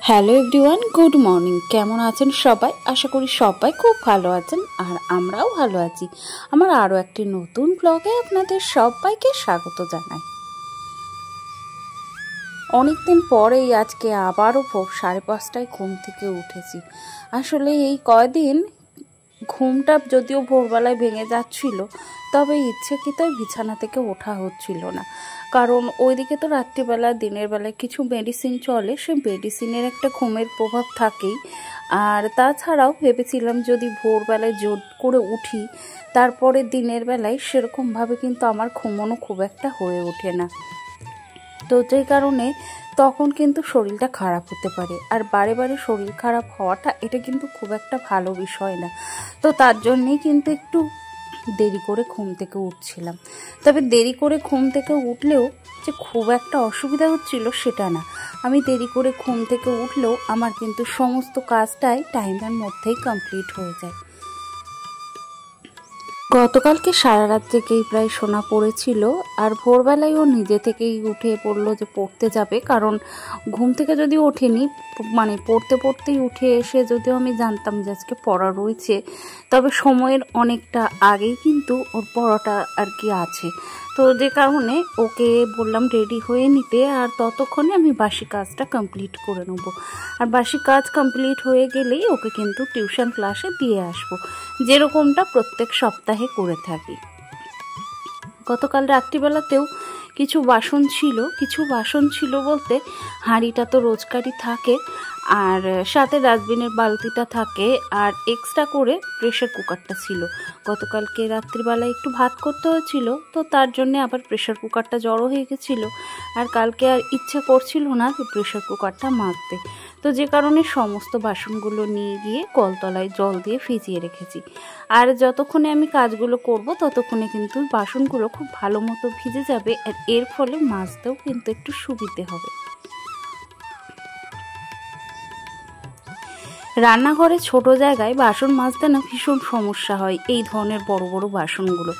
Hello everyone, good morning. কেমন আছেন সবাই? আশা করি সবাই খুব ভালো আছেন, আর আমরাও ভালো আছি। আমার আরও একটি নতুন ব্লগে আপনাদের সবাইকে স্বাগত জানাই। অনেকদিন পরেই আজকে আবারও ভোর 5:30টায় ঘুম থেকে উঠেছি। আসলে এই কয়দিন ঘুমটা যদিও ভোরবেলায় ভেঙে যাচ্ছিল, তবে ইচ্ছেকৃতই বিছানা থেকে ওঠা হচ্ছিল না। কারণ ওইদিকে তো রাত্রিবেলা দিনের বেলায় কিছু মেডিসিন চলে, সেই মেডিসিনের একটা ঘুমের প্রভাব থাকেই। আর তাছাড়াও ভেবেছিলাম যদি ভোরবেলায় জোর করে উঠি, তারপরে দিনের বেলায় সেরকমভাবে কিন্তু আমার ঘুমোনো খুব একটা হয়ে ওঠে না। তো যে কারণে তখন কিন্তু শরীরটা খারাপ হতে পারে, আর বারে বারে শরীর খারাপ হওয়াটা এটা কিন্তু খুব একটা ভালো বিষয় না। তো তার জন্যেই কিন্তু একটু দেরি করে ঘুম থেকে উঠছিলাম। তবে দেরি করে ঘুম থেকে উঠলেও যে খুব একটা অসুবিধা হচ্ছিল সেটা না। আমি দেরি করে ঘুম থেকে উঠলেও আমার কিন্তু সমস্ত কাজটাই টাইমের মধ্যেই কমপ্লিট হয়ে যায়। গতকালকে সারা রাত থেকেই প্রায় শোনা পড়েছিল, আর ভোরবেলায় ও নিজে থেকেই উঠে পড়লো যে পড়তে যাবে। কারণ ঘুম থেকে যদি ওঠেনি, মানে পড়তে পড়তেই উঠে এসে যদিও আমি জানতাম যে আজকে পড়া রয়েছে, তবে সময়ের অনেকটা আগেই কিন্তু ওর পড়াটা আর কি আছে। তো যে কারণে ওকে বললাম রেডি হয়ে নিতে, আর ততক্ষণে আমি বাসি কাজটা কমপ্লিট করে নেব। আর বাসি কাজ কমপ্লিট হয়ে গেলেই ওকে কিন্তু টিউশন ক্লাসে দিয়ে আসবো, যেরকমটা প্রত্যেক সপ্তাহে করে থাকি। গতকাল রাত্রিবেলাতেও কিছু বাসন ছিল বলতে হাঁড়িটা তো রোজকারই থাকে, আর সাথে ডাস্টবিনের বালতিটা থাকে, আর এক্সট্রা করে প্রেশার কুকারটা ছিল। গতকালকে রাত্রিবেলায় একটু ভাত করতে হয়েছিল, তো তার জন্য আবার প্রেশার কুকারটা জড়ো হয়ে গেছিলো, আর কালকে আর ইচ্ছা করছিল না যে প্রেশার কুকারটা মাজতে। তো যে কারণে সমস্ত বাসনগুলো নিয়ে গিয়ে কলতলায় জল দিয়ে ভিজিয়ে রেখেছি। আর যতক্ষণে আমি কাজগুলো করব ততক্ষণে কিন্তু বাসনগুলো খুব ভালো মতো ভিজে যাবে, আর এর ফলে মাজতেও কিন্তু একটু সুবিধে হবে। রান্নাঘরে ছোট জায়গায় বাসন মাজতে না ভীষণ সমস্যা হয়। এই ধরনের বড় বড় বাসনগুলো,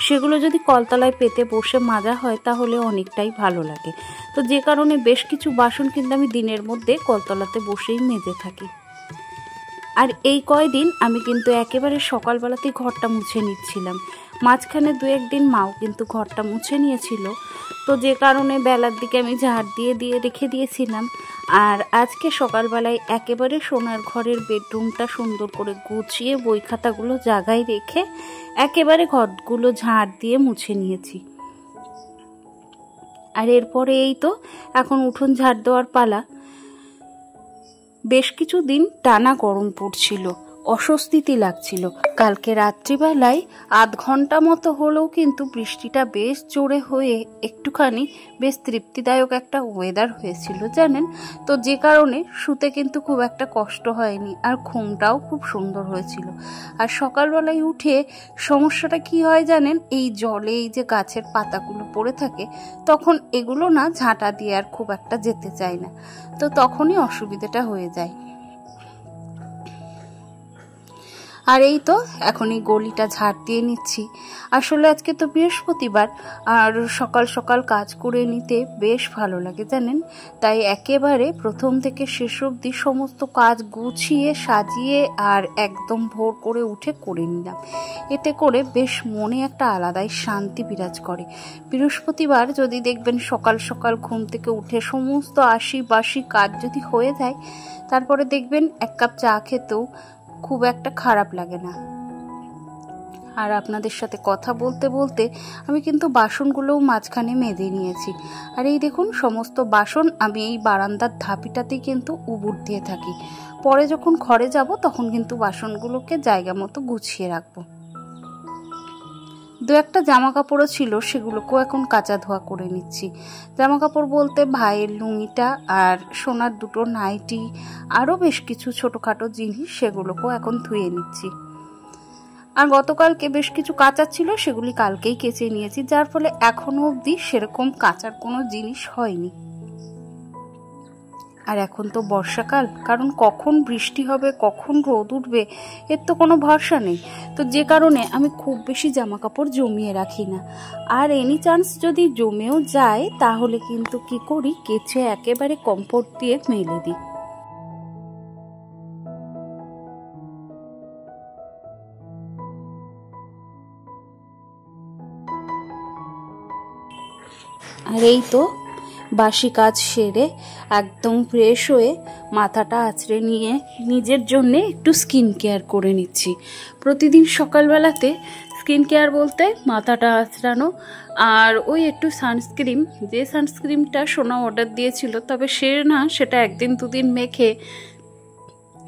সেগুলো যদি কলতলায় পেতে বসে মাজা হয় তাহলে অনেকটাই ভালো লাগে। তো যে কারণে বেশ কিছু বাসন কিন্তু আমি দিনের মধ্যে কলতলাতে বসেই মেজে থাকি। আর এই কয়দিন আমি কিন্তু একেবারে সকালবেলাতেই ঘরটা মুছে নিচ্ছিলাম। মাঝখানে 2-1 দিন মাও কিন্তু ঘরটা মুছে নিয়েছিল। তো যে কারণে বেলার দিকে আমি ঝাড় দিয়ে রেখে দিয়েছিলাম। আর আজকে সকালবেলায় একেবারে সোনার ঘরের বেডরুমটা সুন্দর করে গুছিয়ে বই খাতাগুলো জায়গায় রেখে একেবারে ঘরগুলো ঝাড় দিয়ে মুছে নিয়েছি। আর এরপরে এই তো এখন উঠোন ঝাড় দেওয়ার পালা। বেশ কিছুদিন টানা গরম পড়ছিল, অস্বস্তি লাগছিল। কালকে রাত্রিবেলায় আধ ঘন্টা মতো হলেও কিন্তু বৃষ্টিটা বেশ জোরে হয়ে একটুখানি বেশ তৃপ্তিদায়ক একটা ওয়েদার হয়েছিল জানেন। তো যে কারণে শুতে কিন্তু খুব একটা কষ্ট হয়নি, আর ঘুমটাও খুব সুন্দর হয়েছিল। আর সকালবেলায় উঠে সমস্যাটা কি হয় জানেন, এই জলে এই যে গাছের পাতাগুলো পড়ে থাকে, তখন এগুলো না ঝাঁটা দিয়ে আর খুব একটা যেতে চায় না, তো তখনই অসুবিধাটা হয়ে যায়। আর এই তো এখন এই গলিটা ঝাড় দিয়ে নিচ্ছি। আসলে আজকে তো বৃহস্পতিবার, আর সকাল সকাল কাজ করে নিতে বেশ ভালো লাগে জানেন। তাই একেবারে প্রথম থেকে শেষ অবধি সমস্ত কাজ গুছিয়ে সাজিয়ে আর একদম ভোর করে উঠে করে নিলাম। এতে করে বেশ মনে একটা আলাদাই শান্তি বিরাজ করে। বৃহস্পতিবার যদি দেখবেন সকাল সকাল ঘুম থেকে উঠে সমস্ত আশি কাজ যদি হয়ে যায়, তারপরে দেখবেন 1 কাপ চা খেতেও খুব একটা খারাপ লাগে না। আর আপনাদের সাথে কথা বলতে বলতে আমি কিন্তু বাসনগুলোও মাঝখানে মেজে নিয়েছি। আর এই দেখুন সমস্ত বাসন আমি এই বারান্দার ধাপিটাতেই কিন্তু উবুর দিয়ে থাকি। পরে যখন ঘরে যাব তখন কিন্তু বাসনগুলোকে জায়গা মতো গুছিয়ে রাখবো। 2-1টা জামা কাপড়ও ছিল, সেগুলোকেও এখন কাচা ধোয়া করে নিচ্ছি। জামা কাপড় বলতে ভাইয়ের লুঙ্গিটা আর সোনার 2টো নাইটি, আরও বেশ কিছু ছোটোখাটো জিনিস, সেগুলোকেও এখন ধুয়ে নিচ্ছি। আর গতকালকে বেশ কিছু কাচার ছিল, সেগুলি কালকেই কেচে নিয়েছি, যার ফলে এখনো অবধি সেরকম কাচার কোনো জিনিস হয়নি। আর এখন তো বর্ষাকাল, কারণ কখন বৃষ্টি হবে কখন রোদ উঠবে এর তো কোনো ভরসা নেই। তো যে কারণে আমি খুব বেশি জামা কাপড় জমিয়ে রাখি না। আর এনি চান্স যদি জমেও যায় তাহলে কিন্তু কি করি, কেচে একেবারে কমফোর্ট দিয়ে মেলে দিই। আর এই তো বাসি কাজ সেরে একদম ফ্রেশ হয়ে মাথাটা আঁচড়ে নিয়ে নিজের জন্যে একটু স্কিন কেয়ার করে নিচ্ছি। প্রতিদিন সকালবেলাতে স্কিন কেয়ার বলতে মাথাটা আঁচড়ানো আর ওই একটু সানস্ক্রিন, যে সানস্ক্রিনটা সোনা অর্ডার দিয়েছিল, তবে সেটা একদিন দুদিন মেখে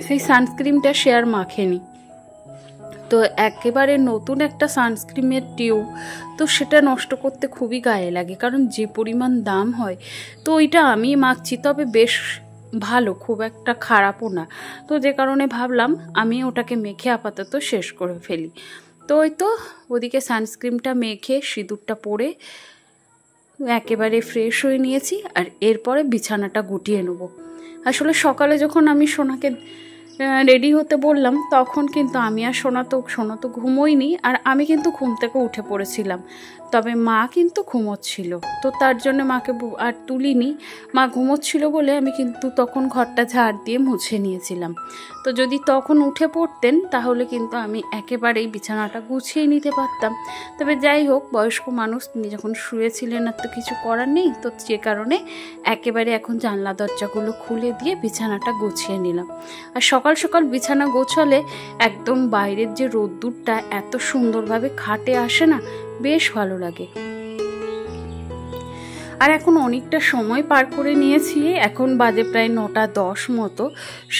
সেই সানস্ক্রিনটা সে আর মাখেনি। তো একেবারে নতুন একটা সানস্ক্রিনের টিউব, তো সেটা নষ্ট করতে খুবই গায়ে লাগে, কারণ যে পরিমাণ দাম হয়। তো ওইটা আমি মাখছি, তবে বেশ ভালো, খুব একটা খারাপও না। তো যে কারণে ভাবলাম আমি ওটাকে মেখে আপাতত শেষ করে ফেলি। তো ওই তো ওদিকে সানস্ক্রিনটা মেখে সিঁদুরটা পরে একেবারে ফ্রেশ হয়ে নিয়েছি। আর এরপরে বিছানাটা গুটিয়ে নেব। আসলে সকালে যখন আমি সোনাকে রেডি হতে বললাম, তখন কিন্তু আমি আর সোনা তো ঘুমোইনি, আর আমি কিন্তু ঘুম থেকে উঠে পড়েছিলাম। তবে মা কিন্তু ঘুমোচ্ছিল, তো তার জন্য মাকে আর তুলিনি। মা ঘুমোচ্ছিল বলে আমি কিন্তু তখন ঘরটা ঝাড় দিয়ে মুছে নিয়েছিলাম। তো যদি তখন উঠে পড়তেন তাহলে কিন্তু আমি একেবারেই বিছানাটা গুছিয়ে নিতে পারতাম। তবে যাই হোক, বয়স্ক মানুষ, তিনি যখন শুয়েছিলেন আর তো কিছু করার নেই, তো যে কারণে একেবারে এখন জানলা দরজাগুলো খুলে দিয়ে বিছানাটা গুছিয়ে নিলাম। আর সকাল সকাল বিছানা গোছালে একদম বাইরের যে রোদ্দুরটা এত সুন্দরভাবে খাটে আসে না, বেশ ভালো লাগে। আর এখন অনেকটা সময় পার করে নিয়েছি, এখন বাজে প্রায় 9:10 মতো।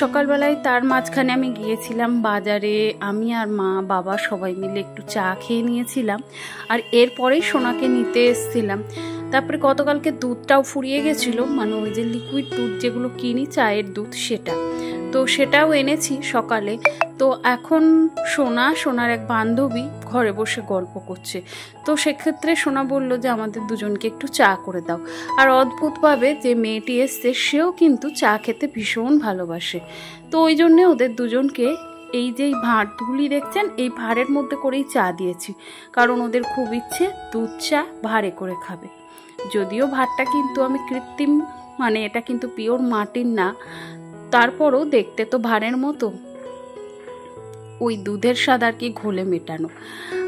সকালবেলায় তার মাঝখানে আমি গিয়েছিলাম বাজারে, আমি আর মা বাবা সবাই মিলে একটু চা খেয়ে নিয়েছিলাম। আর এরপরেই সোনাকে নিতে এসেছিলাম। তারপরে গতকালকে দুধটাও ফুরিয়ে গেছিলো, মানে ওই যে লিকুইড দুধ যেগুলো কিনি, চায়ের দুধ, তো সেটাও এনেছি সকালে। তো এখন সোনার এক বান্ধবী ঘরে বসে গল্প করছে। তো সেক্ষেত্রে সোনা বলল যে আমাদের দুজনকে একটু চা করে দাও। আর অদ্ভুতভাবে যে মেয়েটি এসছে, সেও কিন্তু চা খেতে ভীষণ ভালোবাসে। তো ওই জন্যে ওদের দুজনকে এই যে ভাঁড়গুলি দেখছেন, এই ভাঁড়ের মধ্যে করেই চা দিয়েছি, কারণ ওদের খুব ইচ্ছে দুধ চা ভাঁড়ে করে খাবে। যদিও ভাতটা কিন্তু আমি কৃত্রিম, মানে এটা কিন্তু পিওর মাটির না, তারপরও দেখতে তো ভাঁড়ের মতো, ওই দুধের স্বাদ আর কি ঘোলে মেটানো।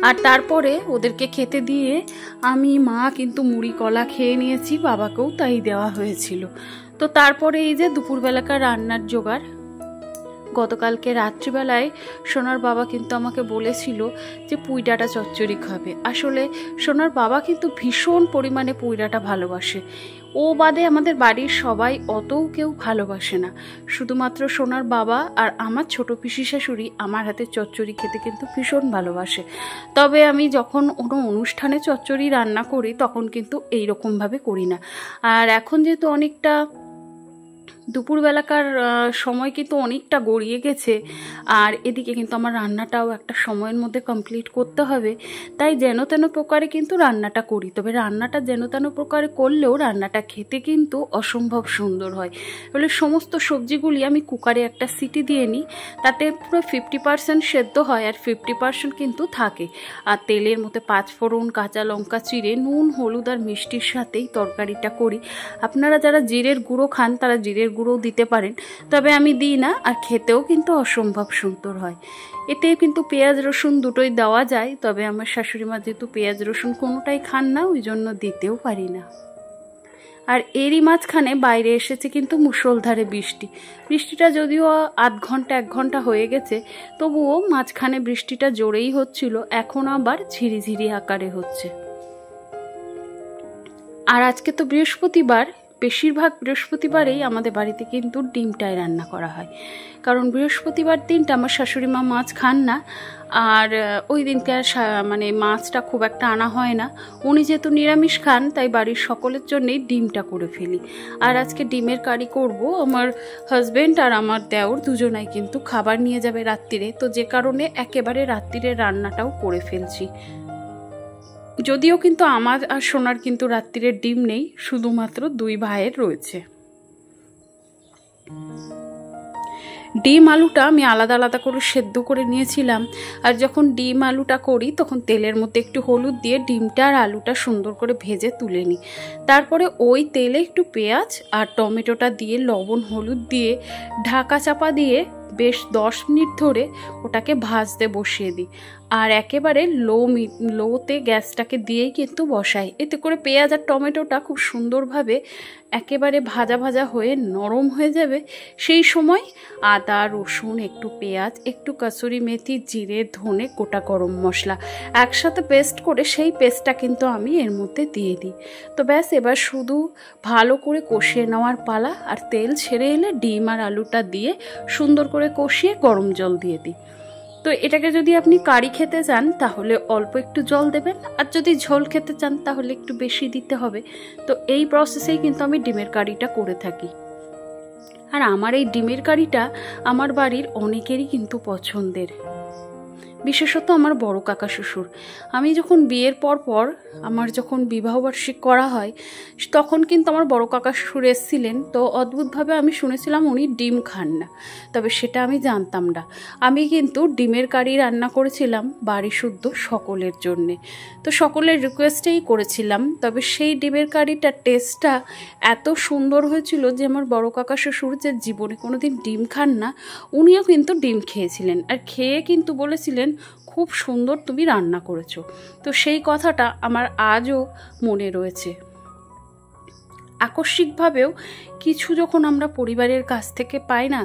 আর তারপরে ওদেরকে খেতে দিয়ে আমি মা কিন্তু মুড়ি কলা খেয়ে নিয়েছি, বাবাকেও তাই দেওয়া হয়েছিল। তো তারপরে এই যে দুপুরবেলাকার রান্নার জোগাড়। গতকালকে রাত্রিবেলায় সোনার বাবা কিন্তু আমাকে বলেছিল যে পুঁই ডাঁটা চচ্চড়ি খাবে। আসলে সোনার বাবা কিন্তু ভীষণ পরিমাণে পুঁই ডাঁটা ভালোবাসে। ও বাদে আমাদের বাড়ির সবাই অতও কেউ ভালোবাসে না, শুধুমাত্র সোনার বাবা আর আমার ছোট পিসি শাশুড়ি আমার হাতে চচ্চড়ি খেতে কিন্তু ভীষণ ভালোবাসে। তবে আমি যখন কোনো অনুষ্ঠানে চচ্চড়ি রান্না করি তখন কিন্তু এইরকমভাবে করি না। আর এখন যেহেতু অনেকটা দুপুরবেলাকার সময় কিন্তু অনেকটা গড়িয়ে গেছে, আর এদিকে কিন্তু আমার রান্নাটাও একটা সময়ের মধ্যে কমপ্লিট করতে হবে, তাই যেন তেন প্রকারে কিন্তু রান্নাটা করি। তবে রান্নাটা যেন তেন প্রকারে করলেও রান্নাটা খেতে কিন্তু অসম্ভব সুন্দর হয়। বলে সমস্ত সবজিগুলি আমি কুকারে একটা সিটি দিয়ে নিই, তাতে পুরো 50% সেদ্ধ হয় আর 50% কিন্তু থাকে। আর তেলের মধ্যে 5 ফোড়ন, কাঁচা লঙ্কা চিড়ে, নুন হলুদ আর মিষ্টির সাথেই তরকারিটা করি। আপনারা যারা জিরের গুঁড়ো খান তারা জিরের গুঁড়োও দিতে পারেন, তবে আমি দিই না। আর খেতেও কিন্তু অসম্ভব সুন্দর হয়। এতে কিন্তু পেঁয়াজ রসুন দুটোই দেওয়া যায়, তবে আমার শাশুড়ি মা যেহেতু পেঁয়াজ রসুন কোনোটাই খান না, ওই জন্য দিতেও পারি না। আর এরই মাঝখানে বাইরে এসেছে কিন্তু মুষলধারে বৃষ্টিটা যদিও আধ ঘন্টা 1 ঘন্টা হয়ে গেছে, তবুও মাঝখানে বৃষ্টিটা জোরেই হচ্ছিল, এখন আবার ঝিরিঝিরি আকারে হচ্ছে। আর আজকে তো বৃহস্পতিবার, বেশিরভাগ বৃহস্পতিবারেই আমাদের বাড়িতে কিন্তু ডিমটাই রান্না করা হয়, কারণ বৃহস্পতিবার দিনটা আমার শাশুড়ি মা মাছ খান না। আর ওই দিনকে মানে মাছটা খুব একটা আনা হয় না। উনি যেহেতু নিরামিষ খান, তাই বাড়ির সকলের জন্যই ডিমটা করে ফেলি। আর আজকে ডিমের কারি করব। আমার হাজব্যান্ড আর আমার দেওর দুজনাই কিন্তু খাবার নিয়ে যাবে রাত্রিরে, তো যে কারণে একেবারে রাত্রিরে রান্নাটাও করে ফেলছি। যদিও কিন্তু আমার আর সোনার কিন্তু রাত্রিরের ডিম নেই, শুধুমাত্র 2 ভাইয়ের রয়েছে। ডিম আলুটা আমি আলাদা আলাদা করে সেদ্ধ করে নিয়েছিলাম। আর যখন ডিম আলুটা করি তখন তেলের মধ্যে একটু হলুদ দিয়ে ডিমটা আর আলুটা সুন্দর করে ভেজে তুলে নিই। তারপরে ওই তেলে একটু পেঁয়াজ আর টমেটোটা দিয়ে লবণ হলুদ দিয়ে ঢাকা চাপা দিয়ে বেশ 10 মিনিট ধরে ওটাকে ভাজতে বসিয়ে দিই। আর একেবারে লোতে গ্যাসটাকে দিয়েই কিন্তু বসাই। এতে করে পেঁয়াজ আর টমেটোটা খুব সুন্দরভাবে একেবারে ভাজা ভাজা হয়ে নরম হয়ে যাবে। সেই সময় আদা, রসুন, একটু পেঁয়াজ, একটু কসুরি মেথি, জিরে, ধনে, গোটা গরম মশলা একসাথে পেস্ট করে সেই পেস্টটা কিন্তু আমি এর মধ্যে দিয়ে দিই। তো ব্যাস, এবার শুধু ভালো করে কষিয়ে নেওয়ার পালা। আর তেল ছেড়ে এলে ডিম আর আলুটা দিয়ে সুন্দর করে কষিয়ে গরম জল দিয়ে দিই। তো এটাকে যদি আপনি কারি খেতে চান তাহলে অল্প একটু জল দেবেন, আর যদি ঝোল খেতে চান তাহলে একটু বেশি দিতে হবে। তো এই প্রসেসেই কিন্তু আমি ডিমের কারিটা করে থাকি। আর আমার এই ডিমের কারিটা আমার বাড়ির অনেকেরই কিন্তু পছন্দের, বিশেষত আমার বড় কাকা শ্বশুর। আমি যখন বিয়ের পর আমার যখন বিবাহবার্ষিক করা হয় তখন কিন্তু আমার বড় কাকা শ্বশুর এসেছিলেন। তো অদ্ভুতভাবে আমি শুনেছিলাম উনি ডিম খান না, তবে সেটা আমি জানতাম না। আমি কিন্তু ডিমের কারি রান্না করেছিলাম বাড়ি শুদ্ধ সকলের জন্যে। তো সকলের রিকোয়েস্টেই করেছিলাম, তবে সেই ডিমের কারিটার টেস্টটা এত সুন্দর হয়েছিল যে আমার বড় কাকা শ্বশুর, যে জীবনে কোনো দিন ডিম খান না, উনিও কিন্তু ডিম খেয়েছিলেন। আর খেয়ে কিন্তু বলেছিলেন খুব সুন্দর তুমি রান্না করেছো। তো সেই কথাটা আমার আজও মনে রয়েছে। আকস্মিকভাবেও কিছু যখন আমরা পরিবারের কাছ থেকে পাই না,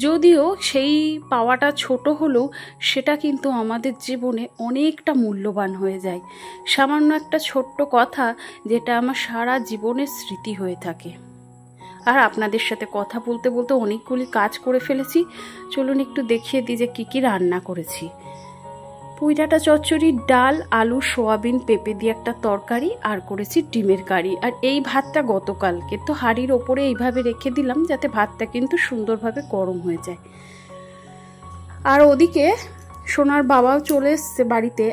যদিও সেই পাওয়াটা ছোট হলেও সেটা কিন্তু আমাদের জীবনে অনেকটা মূল্যবান হয়ে যায়। সামান্য একটা ছোট্ট কথা যেটা আমার সারা জীবনের স্মৃতি হয়ে থাকে। আর আপনাদের সাথে কথা বলতে বলতে অনেকগুলি কাজ করে ফেলেছি। চলুন একটু দেখিয়ে দিই যে কী রান্না করেছি। পুঁইডাঁটা চচ্চড়ি, ডাল, আলু, সোয়াবিন, পেঁপে দিয়ে একটা তরকারি, আর করেছি ডিমের কারি। আর এই ভাতটা গতকালকে, তো হাঁড়ির ওপরে এইভাবে রেখে দিলাম যাতে ভাতটা কিন্তু সুন্দরভাবে গরম হয়ে যায়। আর ওদিকে সোনার বাবাও চলে এসছে বাড়িতে।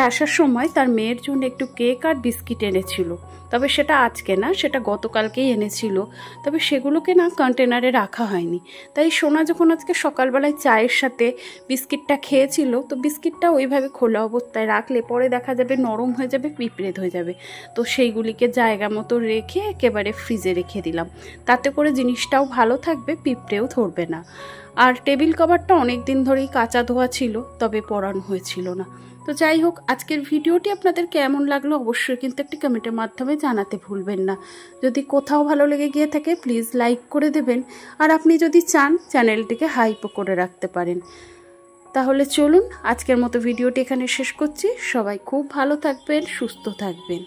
আসার সময় তার মেয়ের জন্য একটু কেক আর বিস্কিট এনেছিল, তবে সেটা আজকে না, সেটা গতকালকেই এনেছিল। তবে সেগুলোকে না কন্টেনারে রাখা হয়নি। তাই সোনা যখন আজকে সকালবেলায় চায়ের সাথে বিস্কিটটা খেয়েছিল, তো বিস্কিটটা ওইভাবে খোলা অবস্থায় রাখলে পরে দেখা যাবে নরম হয়ে যাবে, পিঁপড়ে হয়ে যাবে। তো সেইগুলিকে জায়গা মতো রেখে একেবারে ফ্রিজে রেখে দিলাম। তাতে করে জিনিসটাও ভালো থাকবে, পিঁপড়েও ধরবে না। আর টেবিল কভারটা অনেক দিন ধরেই কাঁচা ধোয়া ছিল, তবে পরানো হয়েছিল না। তো যাই হোক, আজকের ভিডিওটি আপনাদের কেমন লাগলো অবশ্যই কিন্তু একটি কমেন্টের মাধ্যমে জানাতে ভুলবেন না। যদি কোথাও ভালো লেগে গিয়ে থাকে প্লিজ লাইক করে দেবেন, আর আপনি যদি চান চ্যানেলটিকে হাইপও করে রাখতে পারেন। তাহলে চলুন আজকের মতো ভিডিওটি এখানে শেষ করছি। সবাই খুব ভালো থাকবেন, সুস্থ থাকবেন।